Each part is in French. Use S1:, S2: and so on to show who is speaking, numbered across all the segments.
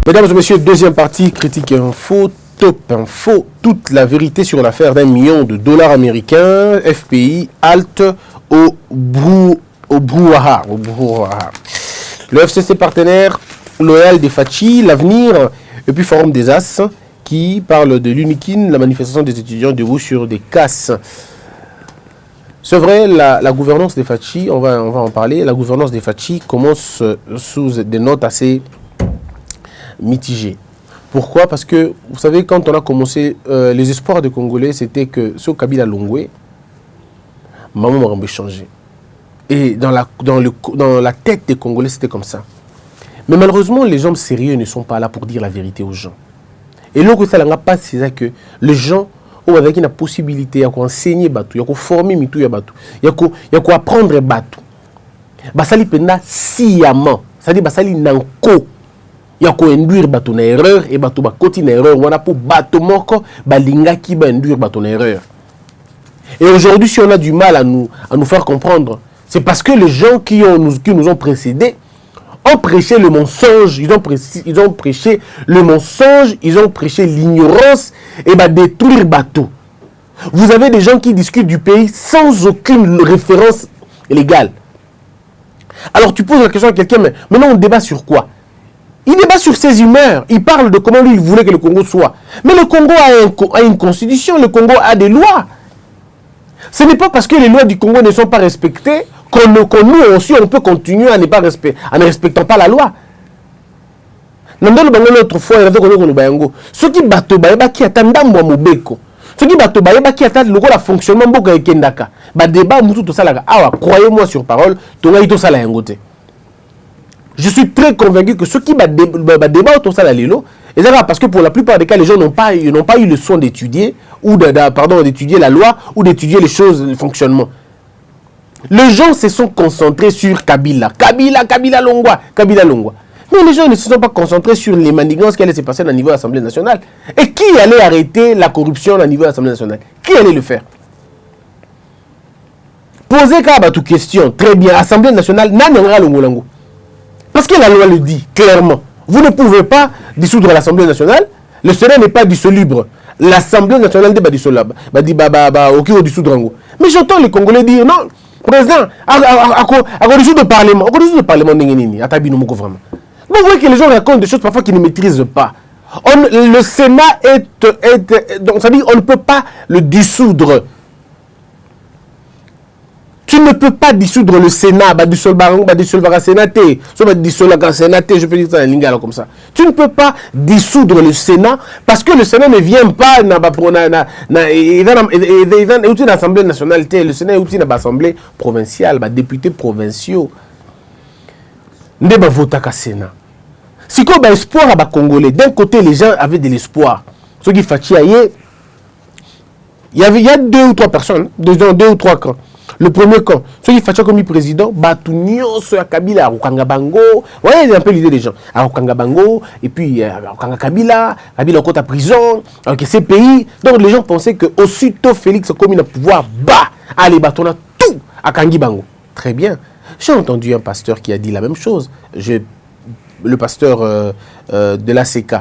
S1: Mesdames et messieurs, deuxième partie, critique info, top info, toute la vérité sur l'affaire d'1 million de dollars américains, FPI, halte au brouhaha. Le FCC partenaire loyal des Fachi, l'avenir, et puis Forum des As, qui parle de l'UNIKIN, la manifestation des étudiants debout sur des casses. C'est vrai, la gouvernance des Fachi, on va en parler, la gouvernance des Fachi commence sous des notes assez mitigé. Pourquoi? Parce que, vous savez, quand on a commencé, les espoirs des Congolais, c'était que ce Kabila Longwe, maman m'a changé. Et dans la tête des Congolais, c'était comme ça. Mais malheureusement, les gens sérieux ne sont pas là pour dire la vérité aux gens. Et là, ça n'a pas, c'est que les gens ont avec une possibilité, il y a quoi enseigner Batou, il y a quoi former Mitou, il y a quoi apprendre Batou. Basali penda sciemment, c'est-à-dire Basali nanko. Il y a quoi induire bateau na erreur et bateau ba côté na erreur. On a pour bateau moko balinga qui ba induire bateau na erreur. Et aujourd'hui, si on a du mal à nous faire comprendre, c'est parce que les gens qui nous ont précédés ont prêché le mensonge. Ils ont prêché le mensonge, ils ont prêché l'ignorance et bah détruire bateau. Vous avez des gens qui discutent du pays sans aucune référence légale. Alors tu poses la question à quelqu'un, mais maintenant on débat sur quoi? Il débat sur ses humeurs. Il parle de comment lui il voulait que le Congo soit. Mais le Congo a une constitution. Le Congo a des lois. Ce n'est pas parce que les lois du Congo ne sont pas respectées qu'on nous aussi on peut continuer à ne respectant pas la loi. Autrefois, il y avait ceux qui battent qui attendent Mobeko. Ceux qui battent qui attendent le fonctionnement de Kendaka. Débat, croyez-moi sur parole, je suis très convaincu que ceux qui débattent autour de ça, parce que pour la plupart des cas, les gens n'ont pas eu le soin d'étudier d'étudier la loi ou d'étudier les choses, le fonctionnement. Les gens se sont concentrés sur Kabila Longwa. Mais les gens ne se sont pas concentrés sur les manigances qui allaient se passer au niveau de l'Assemblée nationale. Et qui allait arrêter la corruption au niveau de l'Assemblée nationale? Qui allait le faire? Posez toute question. Très bien, Assemblée nationale, Nananga Longolango. Parce que la loi le dit clairement. Vous ne pouvez pas dissoudre l'Assemblée nationale. Le Sénat n'est pas dissoluble. L'Assemblée nationale n'est pas dissoluble. Mais j'entends les Congolais dire non, président, à dissoudre le Parlement. À dissoudre le Parlement, vraiment. Vous voyez que les gens racontent des choses parfois qu'ils ne maîtrisent pas. Le Sénat donc ça dit on ne peut pas le dissoudre. Tu ne peux pas dissoudre le Sénat, je peux dire ça en lingala comme ça. Tu ne peux pas dissoudre le Sénat parce que le Sénat ne vient pas dans l'Assemblée nationale, le Sénat est aussi dans l'Assemblée provinciale, les députés provinciaux. Ne va voter qu'à Sénat. Si quoi espoir à Congolais, d'un côté les gens avaient de l'espoir. Ceux qui fatiguaient, il y a 2 ou 3 personnes, 2 ou 3 camps. Le premier camp, ceux qui font comme président, Batunio, ceux Kabila, Rukanga Bango, vous voyez un peu l'idée des gens. Rukanga Bango, et puis Rukanga Kabila au côté à prison, avec ces pays. Donc les gens pensaient que aussitôt Félix comme il a pouvoir, allez, on a tout à Kangi Bango. Très bien. J'ai entendu un pasteur qui a dit la même chose. Le pasteur de l'ACK,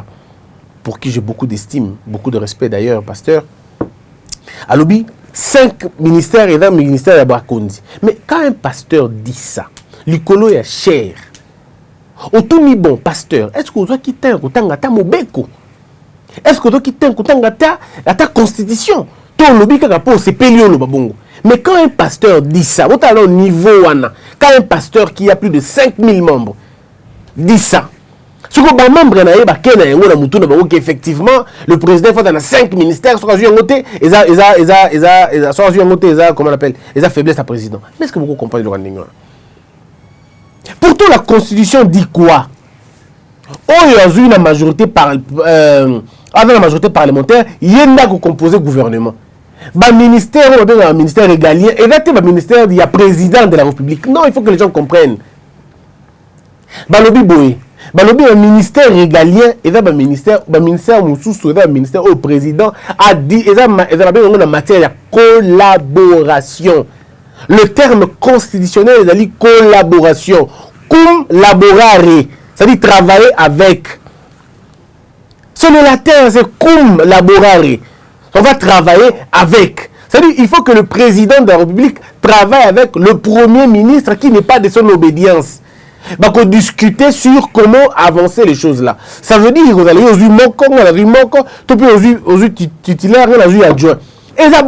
S1: pour qui j'ai beaucoup d'estime, beaucoup de respect d'ailleurs, pasteur. À Lobby, 5 ministères et 20 ministères à Bakondi. Mais quand un pasteur dit ça, l'icolo est cher. Au tout ni bon pasteur, est-ce que vous avez quitté un kotanga mobeko? Est-ce que vous avez quitté un kotanga ta constitution? Ton lobby kakapo c'est pélio le babongo. Mais quand un pasteur dit ça, vous avez au niveau wana, quand un pasteur qui a plus de 5000 membres dit ça, ce que les membres effectivement le président fait dans 5 ministères comment on appelle ils faiblesse à président. Mais est-ce que vous comprenez le rendement? Pourtant la constitution dit quoi? Il y a une majorité avec la majorité parlementaire, il y a un composé gouvernement. Le ministère régalien et là le ministère il y a président de la République. Non, il faut que les gens comprennent. Un ministère régalien et un ministère au président a dit en matière de collaboration. Le terme constitutionnel est dit collaboration. Collaborare, c'est-à-dire travailler avec. C'est le latin, c'est cum laborare. On va travailler avec. C'est-à-dire il faut que le président de la République travaille avec le premier ministre qui n'est pas de son obédience. Donc, on discuter sur comment avancer les choses là. Ça veut dire que vous allez aux manquants, on a vu manquant, tout puis aux titulaires, on a vu adjoint. Et ça,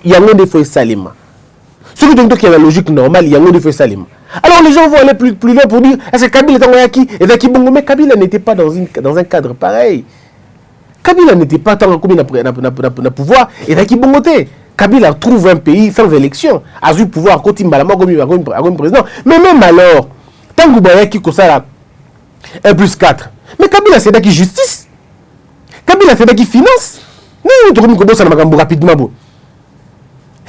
S1: il y a un défaut salima. Celui qui a la logique normale, il y a un défaut salima. Alors les gens vont aller plus loin pour dire est-ce que Kabila est en Yaki et Zaki Bongo, mais Kabila n'était pas dans un cadre pareil. Kabila n'était pas tant comme il n'a pouvoir et Zaki Bongo. Kabila trouve un pays sans élection, a eu pouvoir à côté Mbalama comme président. Mais même alors, tant que vous voyez qui ça 1+4, mais Kabila c'est qui justice, Kabila c'est qui finance. Nous trouvons que ça va rapidement.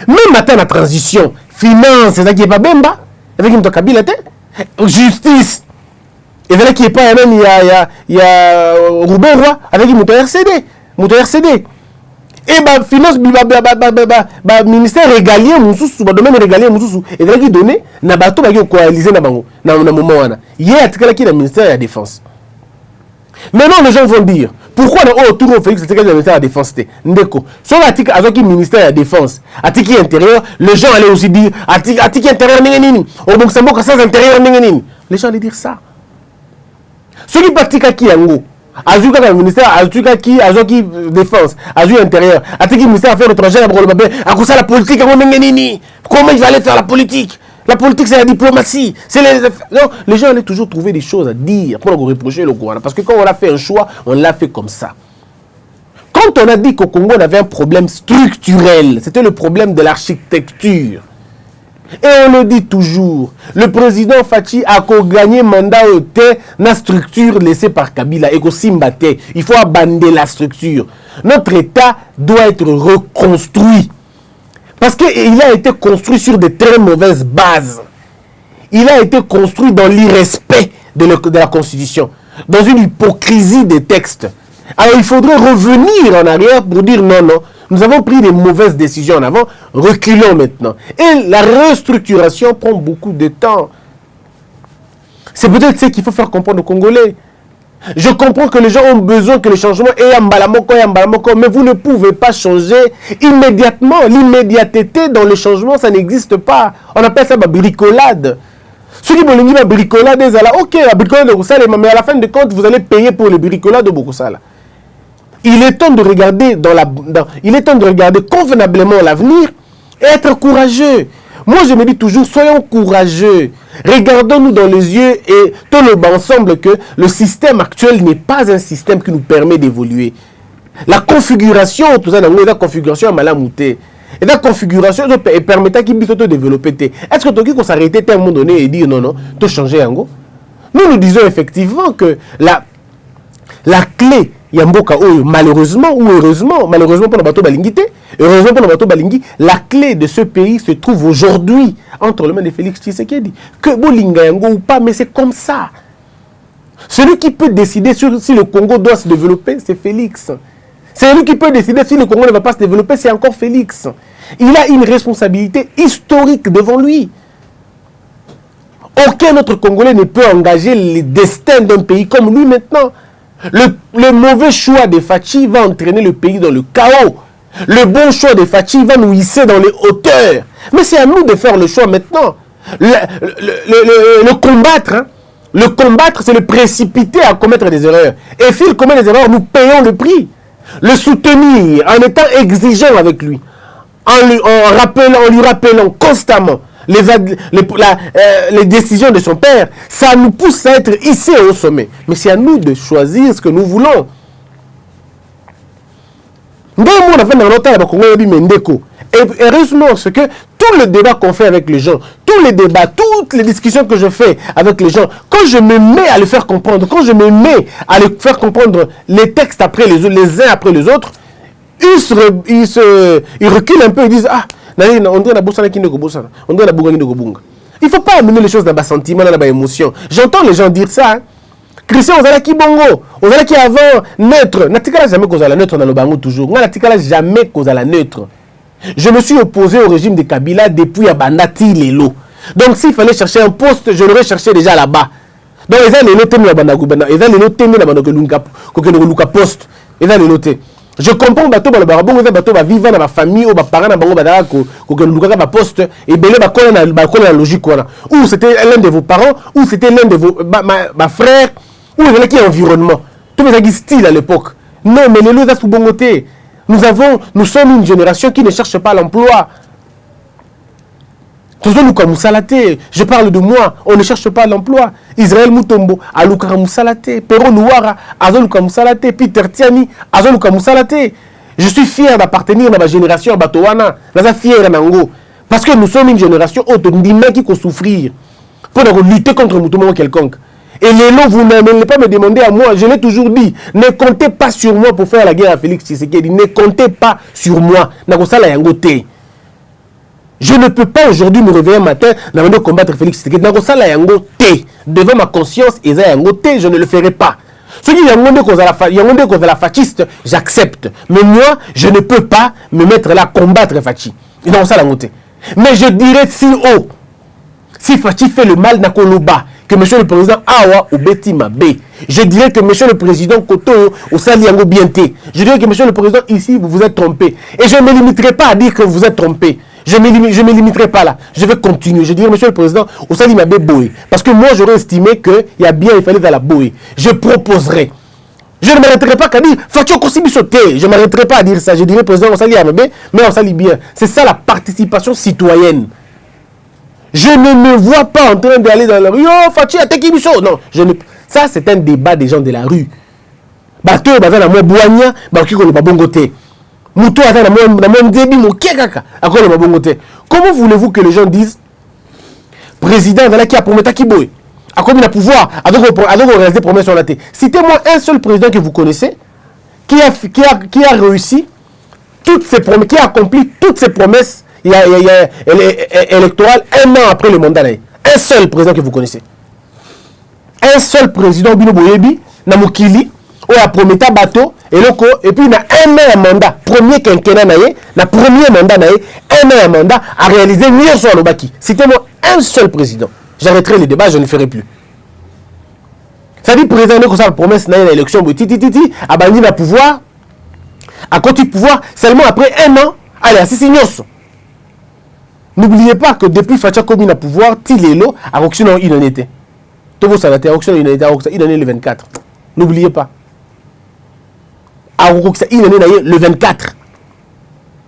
S1: Même matin la transition, finance c'est qui est pas Bemba, avec une Kabila justice. Et voilà qui est pas même il y a Roubaix Roi avec une RCD. Et bah finance ministère régalien mususu domaine régalien mususu et là qui donné na bato ba ko coaliser na bango na moment wana hier atikala ki na ministère de la défense. Maintenant les gens vont dire pourquoi na autour Félix Tshisekedi le ministère de la défense ndeko sur l'article avec le ministère de la défense article intérieur les gens allaient aussi dire article intérieur nini au Luxembourg sans intérieur nini les gens allaient dire ça ce qui pratique qui yango Azuka le ministère, Azuka qui défense, Azuka intérieur, Azuka ministère affaires étrangères, à la politique, comment il va aller faire la politique? La politique c'est la diplomatie, c'est non, les gens allaient toujours trouver des choses à dire pour nous reprocher le gouvernement. Parce que quand on a fait un choix, on l'a fait comme ça. Quand on a dit qu'au Congo on avait un problème structurel, c'était le problème de l'architecture. Et on le dit toujours, le président Fachi a gagné mandat au thé dans la structure laissée par Kabila et Simbate. Il faut abandonner la structure. Notre État doit être reconstruit. Parce qu'il a été construit sur de très mauvaises bases. Il a été construit dans l'irrespect de la Constitution, dans une hypocrisie des textes. Alors il faudrait revenir en arrière pour dire non, nous avons pris des mauvaises décisions en avant, reculons maintenant. Et la restructuration prend beaucoup de temps. C'est peut-être ce qu'il faut faire comprendre aux Congolais. Je comprends que les gens ont besoin que le changement est Mbalamoko, mais vous ne pouvez pas changer immédiatement. L'immédiateté dans le changement, ça n'existe pas. On appelle ça la bricolade. Ceux qui veulent dire bricolade, ok, la bricolade de Roussala, mais à la fin de compte, vous allez payer pour le bricolade de Roussala. Il est temps de regarder il est temps de regarder convenablement l'avenir et être courageux. Moi, je me dis toujours, soyons courageux. Regardons-nous dans les yeux et tenons ensemble que le système actuel n'est pas un système qui nous permet d'évoluer. La configuration, tout ça, la configuration est mal moutée. Et la configuration permet qu'il puisse te développer. Est-ce que tu peux s'arrêter à un moment donné et dire non, tu changer en gros? Nous disons effectivement que la clé, Yamboka, malheureusement ou heureusement pour le bateau Balingui, la clé de ce pays se trouve aujourd'hui entre les mains de Félix Tshisekedi. Que Bolinga Yango ou pas, mais c'est comme ça. Celui qui peut décider si le Congo doit se développer, c'est Félix. C'est lui qui peut décider si le Congo ne va pas se développer, c'est encore Félix. Il a une responsabilité historique devant lui. Aucun autre Congolais ne peut engager le destin d'un pays comme lui maintenant. Le mauvais choix de Fachi va entraîner le pays dans le chaos. Le bon choix de Fachi va nous hisser dans les hauteurs. Mais c'est à nous de faire le choix maintenant. Le combattre, hein. Le combattre, c'est le précipiter à commettre des erreurs. Et s'il commet des erreurs, nous payons le prix. Le soutenir en étant exigeant avec lui, en lui rappelant constamment les décisions de son père, ça nous pousse à être ici au sommet. Mais c'est à nous de choisir ce que nous voulons. Et heureusement, c'est que tout le débat qu'on fait avec les gens, tous les débats, toutes les discussions que je fais avec les gens, quand je me mets à le faire comprendre, quand je me mets à le faire comprendre les textes après les uns après les autres, ils reculent un peu, ils disent ah, on dirait la bourse qui ne bourse, on dirait la bourse qui ne bourse. Il ne faut pas amener les choses dans le sentiment, dans l'émotion. J'entends les gens dire ça. Hein. Christian, on a qui bongo, on a qui avant neutre. N'a jamais cause à la neutre dans le bango toujours. On n'a jamais cause à la neutre. Je me suis opposé au régime de Kabila depuis Abandati Lelo. Donc s'il fallait chercher un poste, je l'aurais cherché déjà là-bas. Donc ils ont les lots témis la banda, ils ont les lots témis la banda que l'on poste. Et là, le noté. Je comprends bateau dans le barabon, bateau va vivre dans ma famille, ou ma parents, dans bango badara, que ma poste, et belé ba la logique quoi. Ou c'était l'un de vos parents, ou c'était l'un de vos ma frère, ou il qui environnement. Tout les style à l'époque. Non, mais les lois sous bon côté. Nous sommes une génération qui ne cherche pas l'emploi. Je parle de moi, on ne cherche pas l'emploi. Israël Mutombo, Alukara Moussalate, Pero Nouara, Azoluka Moussalate, Peter Tiani, Azoluka Moussalate. Je suis fier d'appartenir à ma génération Batowana, je suis fier d'Ango. Parce que nous sommes une génération autonome qui peut souffrir pour lutter contre Moutomo quelconque. Et les noms, vous n'allez pas me demander à moi, je l'ai toujours dit, ne comptez pas sur moi pour faire la guerre à Félix Tshisekedi, ne comptez pas sur moi. Je ne peux pas aujourd'hui me réveiller un matin de combattre Félix Tshisekedi. Devant ma conscience, je ne le ferai pas. Ceux qui ont la fasciste, j'accepte. Mais moi, je ne peux pas me mettre là à combattre Fachi. Mais je dirais si haut, si Fachi fait le mal, Nakoloba, que monsieur le président Awa ou Betty Mabé. Je dirais que monsieur le président Koto ou Saliango Bienté. Je dirais que monsieur le président ici, vous vous êtes trompé. Et je ne me limiterai pas à dire que vous êtes trompé. Je ne me limiterai pas là. Je vais continuer. Je dirais, monsieur le président, au Sali Mabé Boé. Parce que moi, j'aurais estimé qu'il y a bien, il fallait dans la Boé. Je proposerai. Je ne m'arrêterai pas qu'à dire, Fatio Kosibi sauter. Je ne m'arrêterai pas à dire ça. Je dirais, président, au Sali Mabé, mais on Sali bien. C'est ça la participation citoyenne. Je ne me vois pas en train d'aller dans la rue. Oh, Fatih, Atekibiso. Non, ça, c'est un débat des gens de la rue. Bateau, baza na mo boanya, ba ki ko le babongote. Mouto ata na mo ndebi mo kekaka, akolo le babongote. Comment voulez-vous que les gens disent président de la qui a promis qui boy. A combien de pouvoir avec réaliser promesses sur la tête. Citez-moi un seul président que vous connaissez qui a réussi toutes ses promesses, qui a accompli toutes ses promesses électorale un an après le mandat. Un seul président que vous connaissez. Un seul président, Bino Boyebi, Namukili, où a promis un bateau, et puis il a un an à mandat, premier quinquennat, le premier mandat, un an à mandat, à réaliser mieux sur le baki. Citez-moi un seul président. J'arrêterai les débats, je ne ferai plus. Ça dit, président, que ça, la promesse, dans l'élection, a banni le pouvoir, à côté du pouvoir, seulement après un an, allez, à Sissignos. N'oubliez pas que depuis Fatia Komi na pouvoir, Tilelo a auctionné une année. Togo Sanate a auctionné une année le 24. N'oubliez pas. A auctionné une année le 24.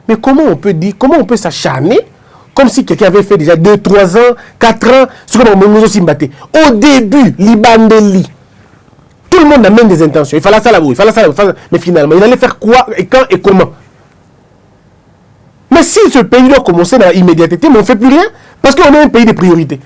S1: Mais comment on peut dire, comment on peut s'acharner comme si quelqu'un avait fait déjà 2, 3 ans, 4 ans, ce qu'on a aussi battu. Au début, Libandeli. Tout le monde a même des intentions. Il fallait ça là-bas, il fallait ça là-bas. Mais finalement, il allait faire quoi et quand et comment? Mais si ce pays doit commencer dans l'immédiateté, mais on ne fait plus rien, parce qu'on est un pays de priorité.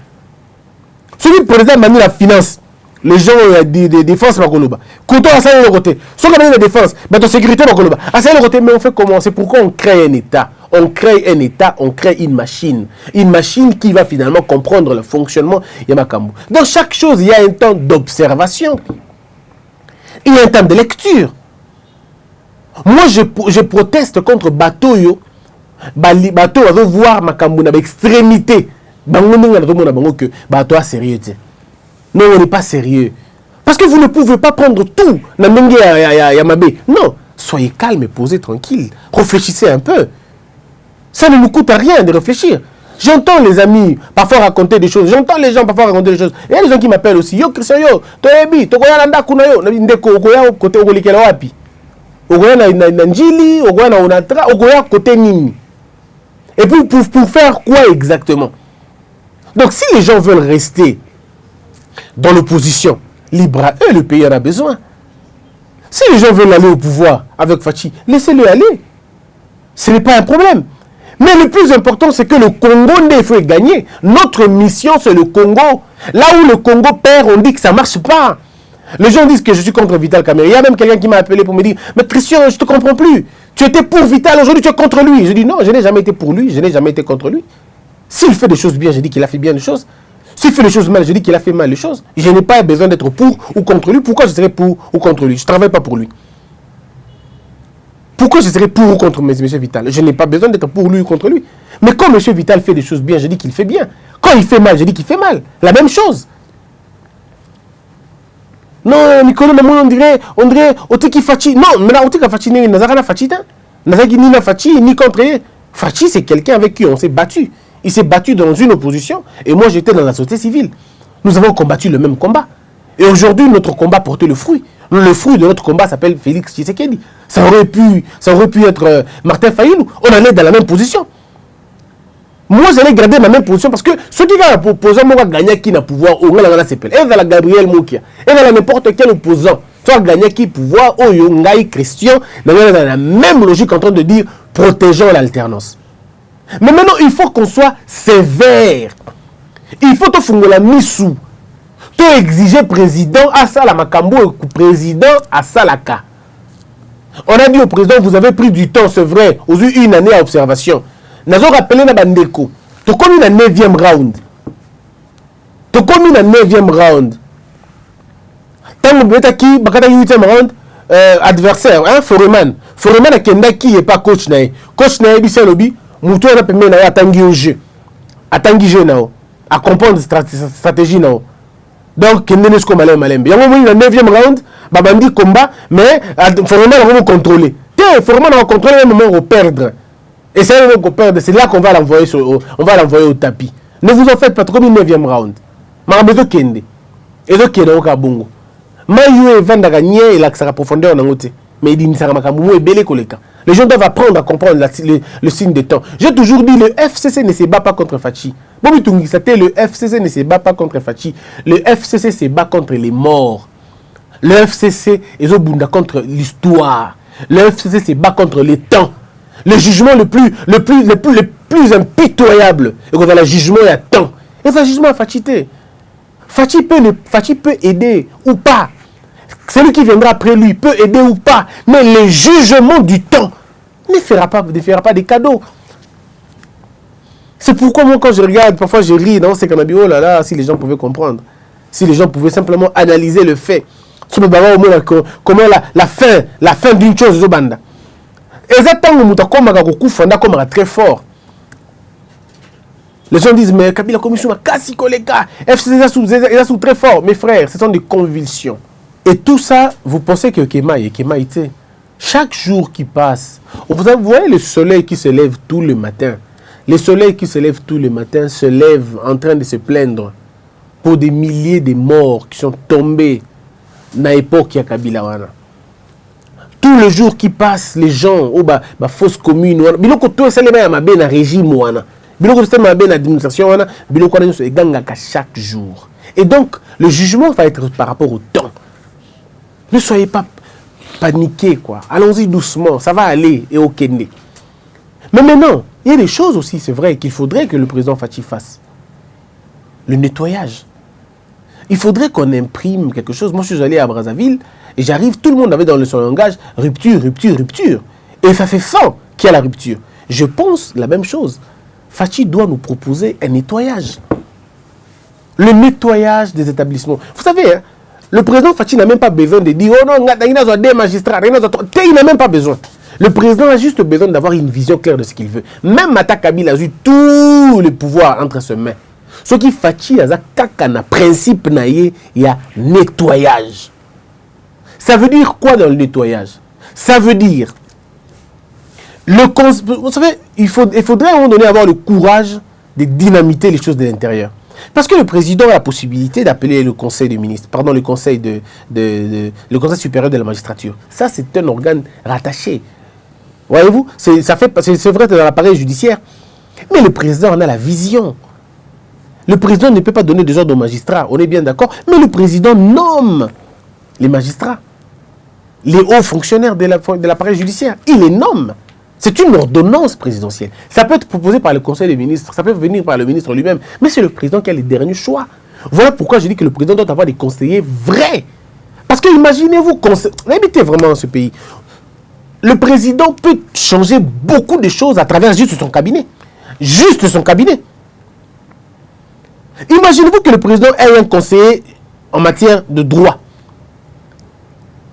S1: Celui qui président manie la finance, les gens de défense, quand on a ça de côté, ceux qui ont la défense, la sécurité, à ça de côté, mais on fait comment? C'est pourquoi on crée un État. On crée un État, on crée une machine. Une machine qui va finalement comprendre le fonctionnement de Makambo. Dans chaque chose, il y a un temps d'observation. Il y a un temps de lecture. Moi, je proteste contre Batoyo. Bateau va voir Makambo na extrémité. Que bateau est sérieux. Non, on n'est pas sérieux. Parce que vous ne pouvez pas prendre tout. Non, soyez calme et posez tranquille. Réfléchissez un peu. Ça ne nous coûte rien de réfléchir. J'entends les amis parfois raconter des choses. J'entends les gens parfois raconter des choses. Il y a des gens qui m'appellent aussi. Yo, Christian, yo, toyebi, tokoya nanda kuna yo, ndeko okoya kote okolikela wapi. Okoya na njili, okoya na onatra, okoya kote nini. Et puis pour faire quoi exactement? Donc si les gens veulent rester dans l'opposition, libre à eux, le pays en a besoin. Si les gens veulent aller au pouvoir avec Fachi, laissez-le aller. Ce n'est pas un problème. Mais le plus important, c'est que le Congo il faut gagner. Notre mission, c'est le Congo. Là où le Congo perd, on dit que ça ne marche pas. Les gens disent que je suis contre Vital Kamerhe. Il y a même quelqu'un qui m'a appelé pour me dire « Mais Christian, je ne te comprends plus. Tu étais pour Vital, aujourd'hui tu es contre lui. » Je dis « Non, je n'ai jamais été pour lui, je n'ai jamais été contre lui. S'il fait des choses bien, je dis qu'il a fait bien les choses. S'il fait les choses mal, je dis qu'il a fait mal les choses. Je n'ai pas besoin d'être pour ou contre lui. Pourquoi je serais pour ou contre lui? Je ne travaille pas pour lui. Pourquoi je serais pour ou contre M. Vital? Je n'ai pas besoin d'être pour lui ou contre lui. Mais quand M. Vital fait des choses bien, je dis qu'il fait bien. Quand il fait mal, je dis qu'il fait mal. La même chose. Non, Nicolas, on dirait, Oteki Fachi. Non, mais là, Oteki Fachi, n'a pas Fachi, ni Fachi, ni contre. Fachi, c'est quelqu'un avec qui on s'est battu. Il s'est battu dans une opposition, et moi, j'étais dans la société civile. Nous avons combattu le même combat. Et aujourd'hui, notre combat portait le fruit. Le fruit de notre combat s'appelle Félix Tshisekedi. Ça aurait pu être Martin Fayulu. On en est dans la même position. Moi, j'allais garder ma même position parce que ceux qui ont opposant, moi, gagner qui n'a pouvoir, au moins, la CPL. Et dans la Gabriel Mokia. Et dans n'importe quel opposant. Soit gagner qui pouvoir, au Yongai Christian, dans la même logique en train de dire protégeons l'alternance. Mais maintenant, il faut qu'on soit sévère. Il faut te faire la mise tu exiger président à Sala Makambo et président à Salaka. On a dit au président, vous avez pris du temps, c'est vrai, aux eu une année à observation. Nous avons rappelé na bandeko. Tu comme une 9e round. Tu comme une 9e round. Tant que qui bakata 8e round adversaire, hein, Foreman. Foreman a kenda qui est pas coach nae. Coach nae bi lobby, muto na pemé na atangi au jeu. Atangi jeu nao. À comprendre stratégie nao. Donc, Kendene Sko Malembe. Il y a un moment, le 9e round, Babandi combat, mais Foreman va contrôler. Foreman va contrôler, un moment, on va perdre. Et c'est là qu'on va perdre. C'est là qu'on va l'envoyer au tapis. Ne vous en faites pas trop, le 9e round. Marabezo Kende. Et donc, Kende au Kabongo. Maïou et Vanda Gagné, il a sa profondeur en côté. Mais il dit, Makamou est belé koleka. Les gens doivent apprendre à comprendre le signe de temps. J'ai toujours dit, le FCC ne se bat pas contre Fachi. Le FCC ne se bat pas contre Fachi. Le FCC se bat contre les morts. Le FCC est au Bunda contre l'histoire. Le FCC se bat contre les temps. Le jugement le plus impitoyable. Et quand on a le jugement, il y a temps. Et le jugement a Fachi. Fachi peut aider ou pas. Celui qui viendra après lui peut aider ou pas. Mais le jugement du temps ne fera pas des cadeaux. C'est pourquoi moi quand je regarde, parfois je ris, non, c'est qu'on a dit, oh là là, si les gens pouvaient comprendre. Si les gens pouvaient simplement analyser le fait. Comment la fin d'une chose, Zobanda. Exactement, comme très fort. Les gens disent, mais Kabila Commission a cassé les cas. FCC est sous très fort. Mes frères, ce sont des convulsions. Et tout ça, vous pensez que Kemaï, chaque jour qui passe, vous voyez le soleil qui se lève tout le matin. Le soleil qui se lève tout le matin se lève en train de se plaindre pour des milliers de morts qui sont tombés dans l'époque de Kabila wana. Tout le jour qui passe, les gens, oh bah fausse commune, biloko tout ça les ba mabe na régime wana. Biloko tout ça mabe na administration wana, biloko na so egangaka chaque jour. Et donc le jugement va être par rapport au temps. Ne soyez pas paniqués quoi. Allons-y doucement, ça va aller et au Kende. Mais maintenant, il y a des choses aussi, c'est vrai, qu'il faudrait que le président Fachi fasse. Le nettoyage. Il faudrait qu'on imprime quelque chose. Moi, je suis allé à Brazzaville et j'arrive, tout le monde avait dans son langage rupture. Et ça fait 100 qu'il y a la rupture. Je pense la même chose. Fachi doit nous proposer un nettoyage. Le nettoyage des établissements. Vous savez, hein, le président Fachi n'a même pas besoin de dire « Oh non, il y a des magistrats, il n'a même pas besoin. » Le président a juste besoin d'avoir une vision claire de ce qu'il veut. Même Mata Kabila a eu tout le pouvoir entre ses mains. Ce qui Fachi a un principe, il y a nettoyage. Ça veut dire quoi dans le nettoyage? Ça veut dire, vous savez, il faudrait à un moment donné avoir le courage de dynamiter les choses de l'intérieur. Parce que le président a la possibilité d'appeler le conseil des ministres, le conseil le conseil supérieur de la magistrature. Ça, c'est un organe rattaché. Voyez-vous, c'est vrai dans l'appareil judiciaire. Mais le président en a la vision. Le président ne peut pas donner des ordres aux magistrats, on est bien d'accord. Mais le président nomme les magistrats, les hauts fonctionnaires de l'appareil judiciaire. Il les nomme. C'est une ordonnance présidentielle. Ça peut être proposé par le conseil des ministres, ça peut venir par le ministre lui-même. Mais c'est le président qui a les derniers choix. Voilà pourquoi je dis que le président doit avoir des conseillers vrais. Parce que imaginez-vous, habitez vraiment dans ce pays. Le président peut changer beaucoup de choses à travers juste son cabinet. Juste son cabinet. Imaginez-vous que le président ait un conseiller en matière de droit.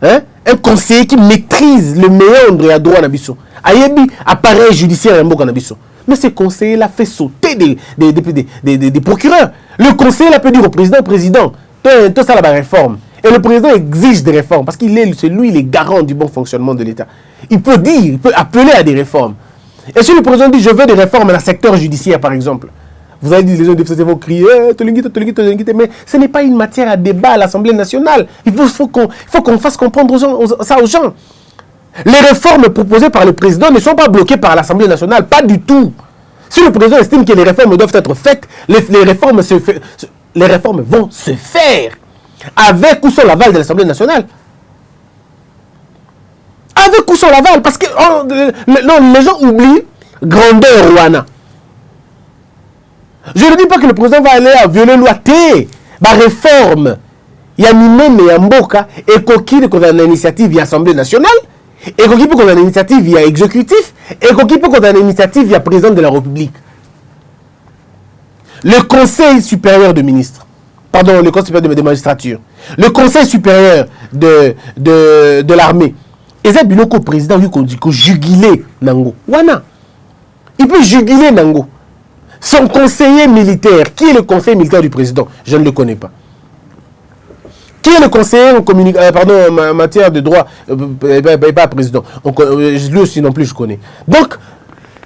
S1: Hein? Un conseiller qui maîtrise le méandre à droit Nabiso. Ayebi, appareil judiciaire en Nabiso. Mais ce conseiller-là fait sauter des procureurs. Le conseiller-là peut dire au président, tout ça, la réforme. Et le président exige des réformes parce c'est lui, il est garant du bon fonctionnement de l'État. Il peut dire, il peut appeler à des réformes. Et si le président dit, je veux des réformes dans le secteur judiciaire, par exemple, vous avez dit, les gens vont crier, mais ce n'est pas une matière à débat à l'Assemblée nationale. Il faut qu'on fasse comprendre ça aux gens. Les réformes proposées par le président ne sont pas bloquées par l'Assemblée nationale, pas du tout. Si le président estime que les réformes doivent être faites, les réformes vont se faire avec ou sans l'aval de l'Assemblée nationale. Avec ou sans l'aval, parce que les gens oublient grandeur Rwanda. Je ne dis pas que le président va aller à violer la loi T, la réforme. Il y a Mimene et Mboka et Koki qu'on a une initiative via l'Assemblée nationale, et Koki qu'on a une initiative via l'exécutif, et Koki qu'on a une initiative via le président de la République. Le Conseil supérieur de ministres, pardon, le Conseil supérieur de magistrature, le Conseil supérieur de l'armée, et ça, le président, lui, dit que juguler Nango. Wana. Il peut juguler Nango. Son conseiller militaire, qui est le conseiller militaire du président? Je ne le connais pas. Qui est le conseiller en matière de droit? Pas président. Lui aussi non plus, je connais. Donc,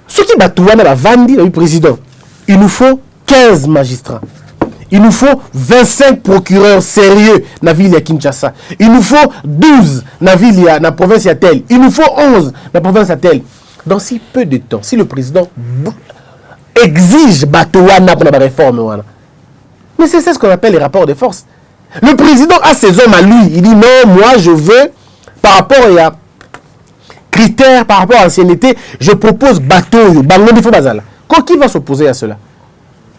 S1: ce qui bat la Vandi, le président, il nous faut 15 magistrats. Il nous faut 25 procureurs sérieux dans la ville de Kinshasa. Il nous faut 12 dans la ville de la province de telle. Il nous faut 11 dans la province de telle. Dans si peu de temps, si le président exige Batouana pour la réforme, mais c'est ce qu'on appelle les rapports de force. Le président a ses hommes à lui. Il dit non, moi je veux, par rapport à critères, par rapport à l'ancienneté, je propose Bateau. Qui va s'opposer à cela?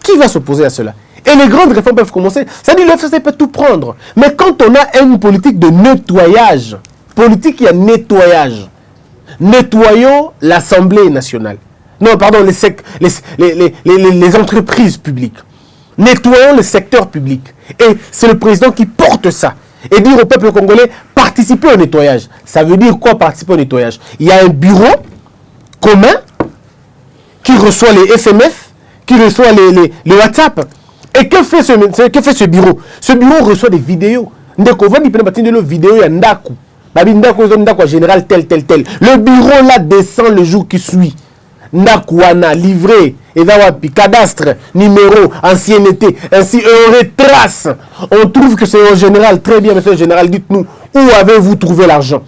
S1: Qui va s'opposer à cela? Et les grandes réformes peuvent commencer. Ça dit, le FCC peut tout prendre. Mais quand on a une politique de nettoyage, il y a nettoyage. Nettoyons l'Assemblée nationale. Non, pardon, les entreprises publiques. Nettoyons le secteur public. Et c'est le président qui porte ça. Et dire au peuple congolais, participez au nettoyage. Ça veut dire quoi, participer au nettoyage? Il y a un bureau commun qui reçoit les SMS, qui reçoit les WhatsApp. Et que fait ce bureau? Ce bureau reçoit des vidéos. Général tel. Le bureau là descend le jour qui suit. Ndakouana, livré, cadastre, numéro, ancienneté, ainsi on retrace. On trouve que c'est un général. Très bien, monsieur le général, dites-nous, où avez-vous trouvé l'argent?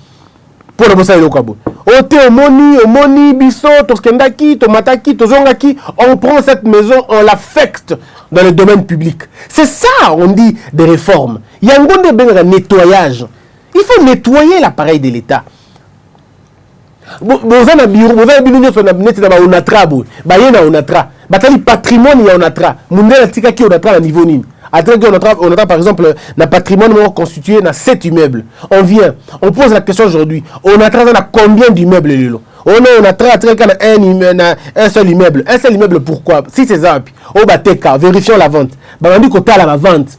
S1: Pour le Bossa Lokabo. Omoni, Bisso, Toskendaki, Tomataki, Tozongaki, on prend cette maison, on l'affecte dans le domaine public. C'est ça, on dit, des réformes. Il y a un nettoyage. Il faut nettoyer l'appareil de l'État. Vous avez un bureau, vous avez un bureau, vous avez un onatra, patrimoine, il y a onatra. Vous avez un onatra à niveau nîmes. On a par exemple un patrimoine constitué dans 7 immeubles. On vient, on pose la question aujourd'hui. On a combien d'immeubles? On a un seul immeuble. Un seul immeuble, pourquoi? Si c'est ça, vérifions la vente. On dit qu'on a la vente.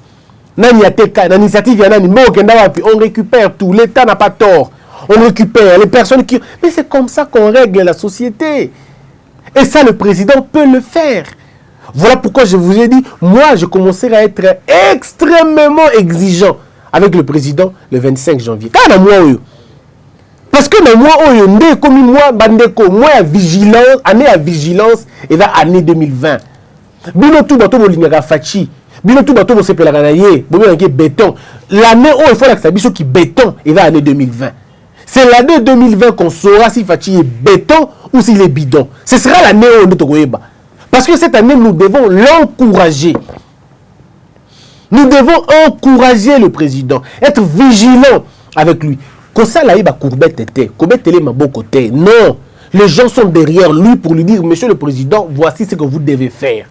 S1: On récupère tout. L'État n'a pas tort. On récupère les personnes qui... Mais c'est comme ça qu'on règle la société. Et ça, le président peut le faire. Voilà pourquoi je vous ai dit, moi, je commencerai à être extrêmement exigeant avec le président le 25 janvier. Parce que moi, comme moi, année à vigilance, et là, année 2020. Bino tout bateau bolingaka fachi. Bino tout bateau bosepela kanaye. Béton. L'année où il faut que ça biso qui béton, et là, année 2020. C'est l'année 2020 qu'on saura si Fachi est béton ou s'il est bidon. Ce sera l'année où on est. Parce que cette année, nous devons l'encourager. Nous devons encourager le président, être vigilant avec lui. Comme ça, là, il va courbette était. Courbette est ma bon côté. Non. Les gens sont derrière lui pour lui dire, monsieur le président, voici ce que vous devez faire.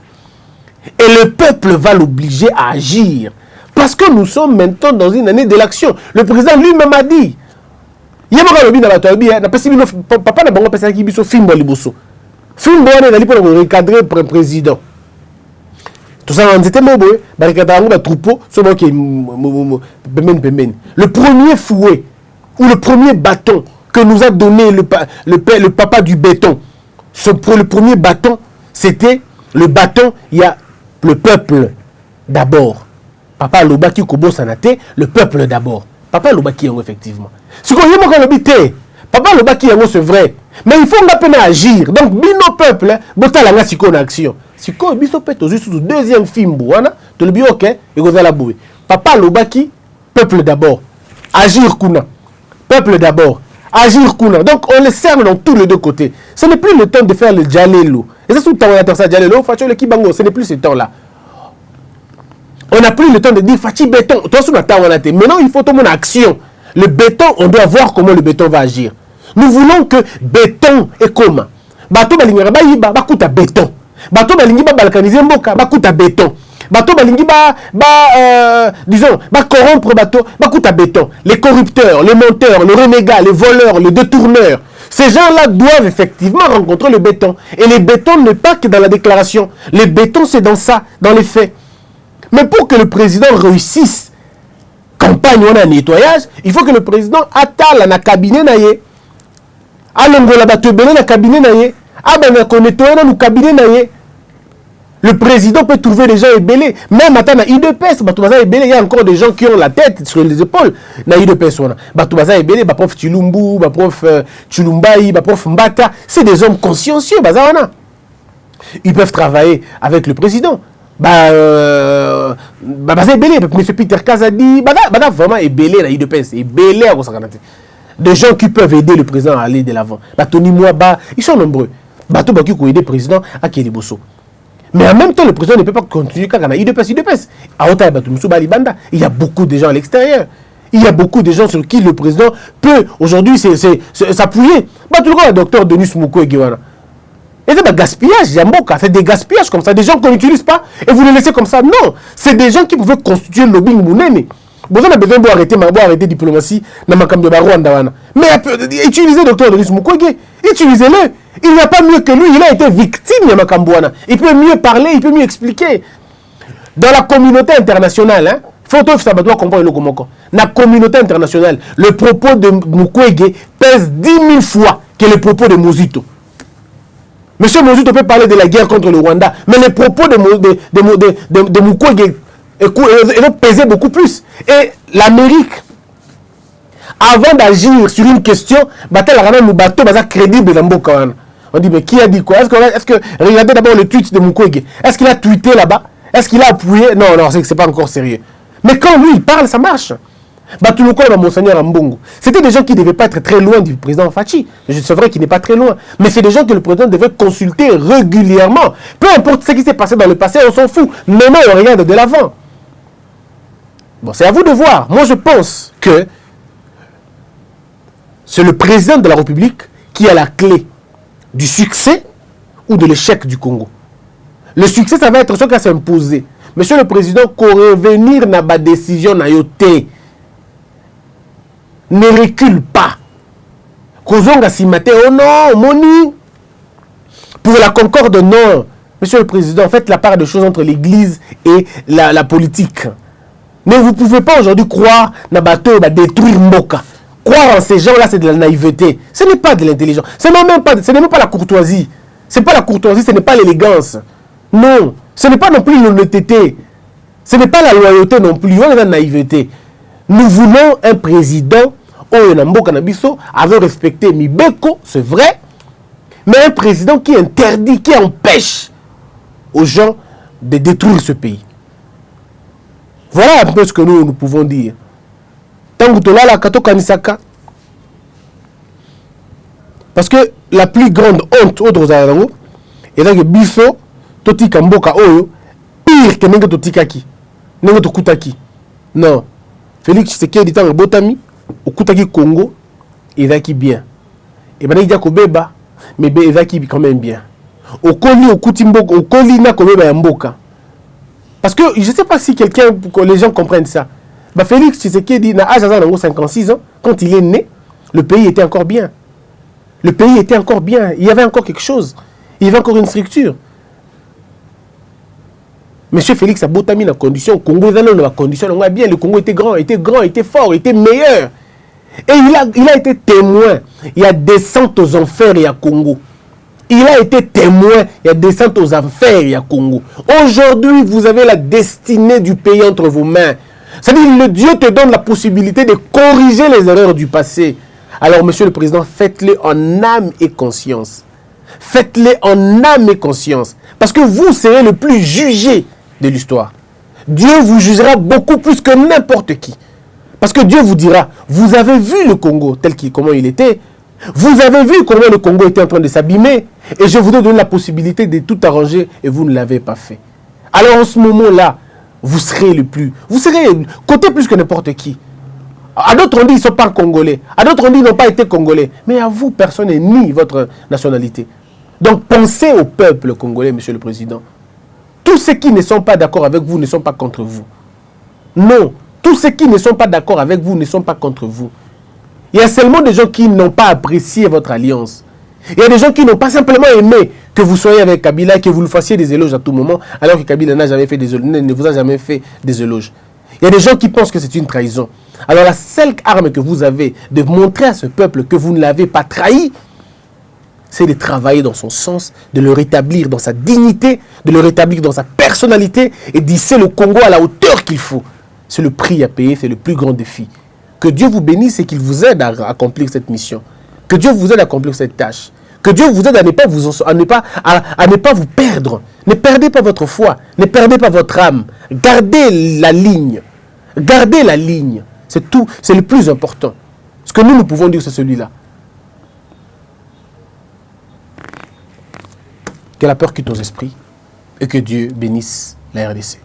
S1: Et le peuple va l'obliger à agir. Parce que nous sommes maintenant dans une année de l'action. Le président lui-même a dit. Papa n'a pas pensé qu'il y a un film de Liboso. Film de recadrer le président. Tout ça, on était mauvais. Le troupeau, le premier fouet ou le premier bâton que nous a donné le papa du béton. Le premier bâton, c'était le bâton, il y a le peuple d'abord. Papa Lobaki Kobo Sanate, le peuple d'abord. Papa Lobaki Yango, effectivement. Ce qu'on y a l'obité, Papa Lobaki Yango, c'est vrai. Mais il faut à peine agir. Donc, bino peuple, bota la nga siko en action. Siko, biso peut juste le deuxième film, bouana, tu le bio, ok, et vous allez bouer. Papa Lobaki, peuple d'abord. Agir kuna. Peuple d'abord. Agir kuna. Donc, on les sert dans tous les deux côtés. Ce n'est plus le temps de faire le djalelo. Et c'est tout le temps on attend ça, djalelo, facho le kibango, ce n'est plus ce temps-là. On n'a plus le temps de dire Fachi béton. Maintenant, il faut tout mon action. Le béton, on doit voir comment le béton va agir. Nous voulons que béton est commun. Bateau balingara ba yiba ba kuta béton. Bateau balingi ba balkaniser mboka ba kuta béton. Bateau balingi disons ba corrompre bateau ba kuta béton. Les corrupteurs, les menteurs, les renégats, les voleurs, les détourneurs. Ces gens-là doivent effectivement rencontrer le béton. Et le béton n'est pas que dans la déclaration. Le béton, c'est dans ça, dans les faits. Mais pour que le président réussisse campagne ou un nettoyage, il faut que le président attale na cabinet naie. Alongola batebele na cabinet naie. Abana ko nettoyer na cabinet naie. Le président peut trouver des gens ébélés. Même attends na IDPS, batubaza ébélé, il y a encore des gens qui ont la tête sur les épaules na IDPS wana. Batubaza ébélé, ba prof Chilumbu, ba prof Chilumbai, ba prof Mbata, c'est des hommes consciencieux baza wana. Ils peuvent travailler avec le président. M. Peter Kazadi, vraiment ébélé la IDPS, ébélé à Kosakanate. Des gens qui peuvent aider le président à aller de l'avant. Tony Mwaba, ils sont nombreux. Bato Baki qui aider le président à Keliboso. Mais en même temps, le président ne peut pas continuer quand il y a IDPS. Il y a beaucoup de gens à l'extérieur. Il y a beaucoup de gens sur qui le président peut aujourd'hui s'appuyer. Le docteur Denis Mukwege. Et c'est un gaspillage, c'est des gaspillages comme ça, des gens qu'on n'utilise pas et vous les laissez comme ça. Non, c'est des gens qui pouvaient constituer le lobbying mounene. Vous avez besoin d'arrêter la diplomatie dans ma de Rwanda. Mais utilisez le docteur Denis Mukwege, utilisez-le. Il n'y a pas mieux que lui, il a été victime de Makambouana. Il peut mieux parler, il peut mieux expliquer. Dans la communauté internationale, Photo Sabadoua comprend le Komoko. Dans la communauté internationale, le propos de Mukwege pèse 10 000 fois que le propos de Mozito. Monsieur Mozito peut parler de la guerre contre le Rwanda, mais les propos de Mukwege vont peser beaucoup plus. Et l'Amérique, avant d'agir sur une question, crédible dans Mboka. On dit, mais qui a dit quoi? Est-ce que regardez d'abord le tweet de Mukwege. Est-ce qu'il a tweeté là-bas? Est-ce qu'il a appuyé? Non, c'est pas encore sérieux. Mais quand lui, il parle, ça marche. Monseigneur Mbongo. C'était des gens qui ne devaient pas être très loin du président Fachi. C'est vrai qu'il n'est pas très loin. Mais c'est des gens que le président devait consulter régulièrement. Peu importe ce qui s'est passé dans le passé, on s'en fout. Maintenant, on regarde de l'avant. Bon, c'est à vous de voir. Moi, je pense que c'est le président de la République qui a la clé du succès ou de l'échec du Congo. Le succès, ça va être ce qui va s'imposer. Monsieur le Président, qu'on revenir dans ma décision na yoté. Ne recule pas. Kozonga Simate, oh non, Moni. Pour la concorde, non. Monsieur le Président, faites la part des choses entre l'Église et la politique. Mais vous ne pouvez pas aujourd'hui croire na bateau va détruire Mboka. Croire en ces gens-là, c'est de la naïveté. Ce n'est pas de l'intelligence. Ce n'est même pas la courtoisie. Ce n'est pas la courtoisie, ce n'est pas l'élégance. Non. Ce n'est pas non plus l'honnêteté. Ce n'est pas la loyauté non plus. On est dans la naïveté. Nous voulons un président avait respecté Mibeko, c'est vrai, mais un président qui interdit, qui empêche aux gens de détruire ce pays. Voilà un peu ce que nous pouvons dire. Parce que la plus grande honte au Drozarano est que Bisso, Toti Kamboka Oyo, pire que Nengo Totikaki, Nengo Tokutaki. Non. Félix Tshisekedi dit Botami, au Kutaki Congo, il va qui bien. Et bien il dit Kobeba, mais il va qui quand même bien. Au Koli, au Kutimboka, au Koli na Kobeba Mboka. Parce que je ne sais pas si quelqu'un, que les gens comprennent ça. Bah Félix Tshisekedi dit, à 56 ans, quand il est né, le pays était encore bien. Le pays était encore bien. Il y avait encore quelque chose. Il y avait encore une structure. Monsieur Félix a botami dans la condition, Congo dans la condition, on a bien, le Congo était grand, était fort, était meilleur. Et il a été témoin. Il y a descente aux enfers et à Congo. Il a été témoin. Il y a descente aux enfers, il y a Congo. Aujourd'hui, vous avez la destinée du pays entre vos mains. C'est-à-dire le Dieu te donne la possibilité de corriger les erreurs du passé. Alors, Monsieur le Président, faites-le en âme et conscience. Faites-le en âme et conscience. Parce que vous serez le plus jugé de l'histoire. Dieu vous jugera beaucoup plus que n'importe qui. Parce que Dieu vous dira, vous avez vu le Congo tel qu'il, comment il était. Vous avez vu comment le Congo était en train de s'abîmer. Et je vous ai donné la possibilité de tout arranger et vous ne l'avez pas fait. Alors, en ce moment-là, vous serez le plus. Vous serez côté plus que n'importe qui. À d'autres, on dit qu'ils ne sont pas congolais. À d'autres, on dit qu'ils n'ont pas été congolais. Mais à vous, personne n'est ni votre nationalité. Donc, pensez au peuple congolais, Monsieur le Président. Tous ceux qui ne sont pas d'accord avec vous ne sont pas contre vous. Non. Tous ceux qui ne sont pas d'accord avec vous ne sont pas contre vous. Il y a seulement des gens qui n'ont pas apprécié votre alliance. Il y a des gens qui n'ont pas simplement aimé que vous soyez avec Kabila, que vous le fassiez des éloges à tout moment, alors que Kabila n'a jamais fait des éloges, ne vous a jamais fait des éloges. Il y a des gens qui pensent que c'est une trahison. Alors la seule arme que vous avez de montrer à ce peuple que vous ne l'avez pas trahi, c'est de travailler dans son sens, de le rétablir dans sa dignité, de le rétablir dans sa personnalité et d'hisser le Congo à la hauteur qu'il faut. C'est le prix à payer, c'est le plus grand défi. Que Dieu vous bénisse et qu'il vous aide à accomplir cette mission. Que Dieu vous aide à accomplir cette tâche. Que Dieu vous aide à ne pas vous perdre. Ne perdez pas votre foi. Ne perdez pas votre âme. Gardez la ligne. Gardez la ligne. C'est tout. C'est le plus important. Ce que nous pouvons dire, c'est celui-là. Que la peur quitte nos esprits et que Dieu bénisse la RDC.